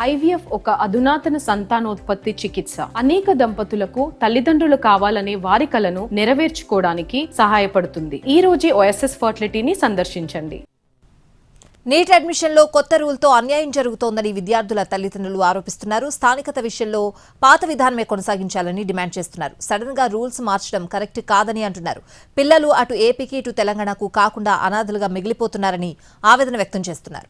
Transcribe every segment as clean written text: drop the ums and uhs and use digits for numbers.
IVF ఒక అధునాతన సంతానోత్పత్తి చికిత్స. అనేక దంపతులకు తల్లిదండ్రులు కావాలనే వారి కలను నెరవేర్చుకోవడానికి సహాయపడుతుంది. ఈ రోజే OSS ఫర్టిలిటీని సందర్శించండి. నీట్ అడ్మిషన్లో కొత్త రూల్తో అన్యాయం జరుగుతోందని విద్యార్థుల తల్లిదండ్రులు ఆరోపిస్తున్నారు. స్థానికత విషయంలో పాత విధానమే కొనసాగించాలని డిమాండ్ చేస్తున్నారు. సడన్ గా రూల్స్ మార్చడం కరెక్ట్ కాదని అంటున్నారు. పిల్లలు అటు ఏపీకి ఇటు తెలంగాణకు కాకుండా అనాథలుగా మిగిలిపోతున్నారని ఆవేదన వ్యక్తం చేస్తున్నారు.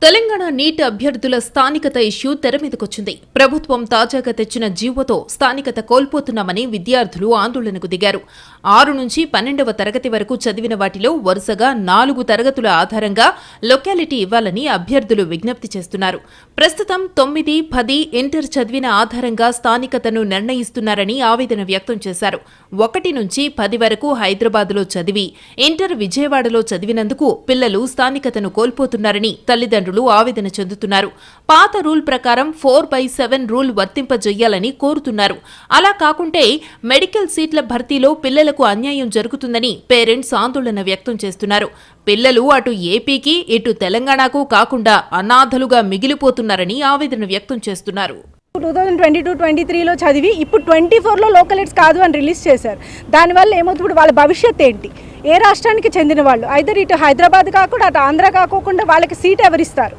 తెలంగాణ నీట్ అభ్యర్థుల స్థానికత ఇష్యూ తెరమీదకొచ్చింది. ప్రభుత్వం తాజాగా తెచ్చిన జీవోతో స్థానికత కోల్పోతున్నామని విద్యార్థులు ఆందోళనకు దిగారు. 6 నుంచి 12వ తరగతి వరకు చదివిన వాటిలో వరుసగా 4 తరగతుల ఆధారంగా లొకాలిటీ ఇవ్వాలని అభ్యర్థులు విజ్ఞప్తి చేస్తున్నారు. ప్రస్తుతం 9, 10 ఇంటర్ చదివిన ఆధారంగా స్థానికతను నిర్ణయిస్తున్నారని ఆవేదన వ్యక్తం చేశారు. 1 నుంచి 10 వరకు హైదరాబాద్లో చదివి ఇంటర్ విజయవాడలో చదివినందుకు పిల్లలు స్థానికతను కోల్పోతున్నారని తల్లిదండ్రులు ఆవేదన చెందుతున్నారు. పాత రూల్ ప్రకారం 4/7 రూల్ వర్తింపజేయాలని కోరుతున్నారు. అలా కాకుంటే మెడికల్ సీట్ల భర్తీలో పిల్లలకు అన్యాయం జరుగుతుందని పేరెంట్స్ ఆందోళన వ్యక్తం చేస్తున్నారు. పిల్లలు అటు ఏపీకి ఇటు తెలంగాణకు కాకుండా అనాథలుగా మిగిలిపోతున్నారని ఆవేదన వ్యక్తం చేస్తున్నారు. 2022-23లో చదివి ఇప్పుడు 24లో లోకల్ కాదు అని రిలీజ్ చేశారు. దానివల్ల ఏమవుతుంది, ఇప్పుడు వాళ్ళ భవిష్యత్ ఏంటి? ఏ రాష్ట్రానికి చెందిన వాళ్ళు? ఐదర్ ఇటు హైదరాబాద్ కాకుండా అటు ఆంధ్ర కాకోకుండా వాళ్ళకి సీట్ ఎవరిస్తారు?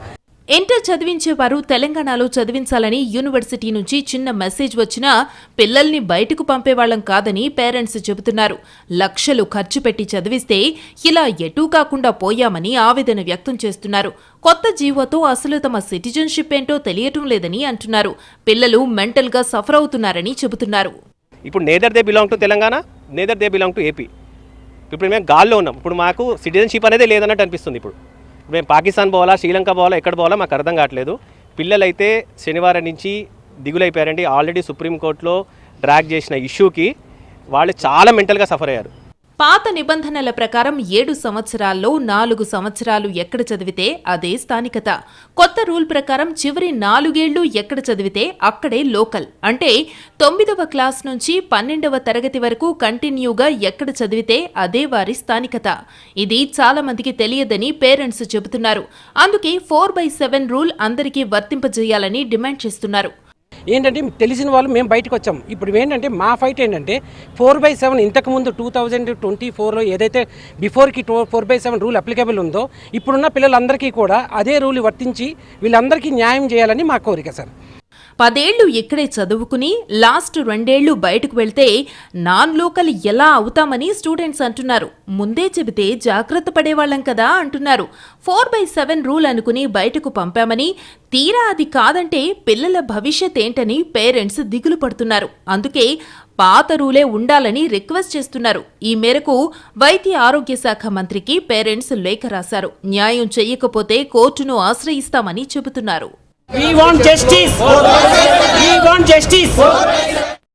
ఇంటర్ చదివించేవారు తెలంగాణలో చదివించాలని యూనివర్సిటీ నుంచి చిన్న మెసేజ్ వచ్చినా పిల్లల్ని బయటకు పంపేవాళ్లం కాదని పేరెంట్స్ చెబుతున్నారు. లక్షలు ఖర్చు పెట్టి చదివిస్తే ఇలా ఎటూ కాకుండా పోయామని ఆవేదన వ్యక్తం చేస్తున్నారు. కొత్త జీవోతో అసలు తమ సిటిజన్షిప్ ఏంటో తెలియటం లేదని అంటున్నారు. పిల్లలు మెంటల్ గా సఫర్ అవుతున్నారని చెబుతున్నారు. ఇప్పుడు neither they belong to Telangana, neither they belong to AP. ఇప్పుడు మేము గాల్లో ఉన్నాం. ఇప్పుడు మాకు సిటిజన్షిప్ అనేది లేదన్నట్టు అనిపిస్తుంది. ఇప్పుడు మేము పాకిస్తాన్ పోవాలా, శ్రీలంక పోవాలా, ఎక్కడ పోవాలా మాకు అర్థం కావట్లేదు. పిల్లలైతే శనివారం నుంచి దిగులైపోయారండి. ఆల్రెడీ సుప్రీంకోర్టులో డ్రాగ్ చేసిన ఇష్యూకి వాళ్ళు చాలా మెంటల్గా సఫర్ అయ్యారు. పాత నిబంధనల ప్రకారం 7 సంవత్సరాల్లో 4 సంవత్సరాలు ఎక్కడ చదివితే అదే స్థానికత. కొత్త రూల్ ప్రకారం చివరి 4 ఏళ్లు ఎక్కడ చదివితే అక్కడే లోకల్. అంటే 9వ క్లాస్ నుంచి 12వ తరగతి వరకు కంటిన్యూగా ఎక్కడ చదివితే అదే వారి స్థానికత. ఇది చాలా మందికి తెలియదని పేరెంట్స్ చెబుతున్నారు. అందుకే 4/7 రూల్ అందరికీ వర్తింపజేయాలని డిమాండ్ చేస్తున్నారు. ఏంటంటే తెలిసిన వాళ్ళు మేము బయటకు వచ్చాం. ఇప్పుడు ఏంటంటే మా ఫైట్ ఏంటంటే 4/7 ఇంతకుముందు 2024లో ఏదైతే బిఫోర్కి 4/7 రూల్ అప్లికేబుల్ ఉందో ఇప్పుడున్న పిల్లలందరికీ కూడా అదే రూల్ వర్తించి వీళ్ళందరికీ న్యాయం చేయాలని మా కోరిక సార్. 10 ఏళ్లు ఇక్కడే చదువుకుని లాస్ట్ 2 ఏళ్లు బయటకు వెళ్తే నాన్ లోకల్ ఎలా అవుతామని స్టూడెంట్స్ అంటున్నారు. ముందే చెబితే జాగ్రత్త పడేవాళ్లం కదా అంటున్నారు. 4/7 రూల్ అనుకుని బయటకు పంపామని, తీరా అది కాదంటే పిల్లల భవిష్యత్ ఏంటని పేరెంట్స్ దిగులు పడుతున్నారు. అందుకే పాత రూలే ఉండాలని రిక్వెస్ట్ చేస్తున్నారు. ఈ మేరకు వైద్య ఆరోగ్య శాఖ మంత్రికి పేరెంట్స్ లేఖ రాశారు. న్యాయం చెయ్యకపోతే కోర్టును ఆశ్రయిస్తామని చెబుతున్నారు. We want justice. We want justice.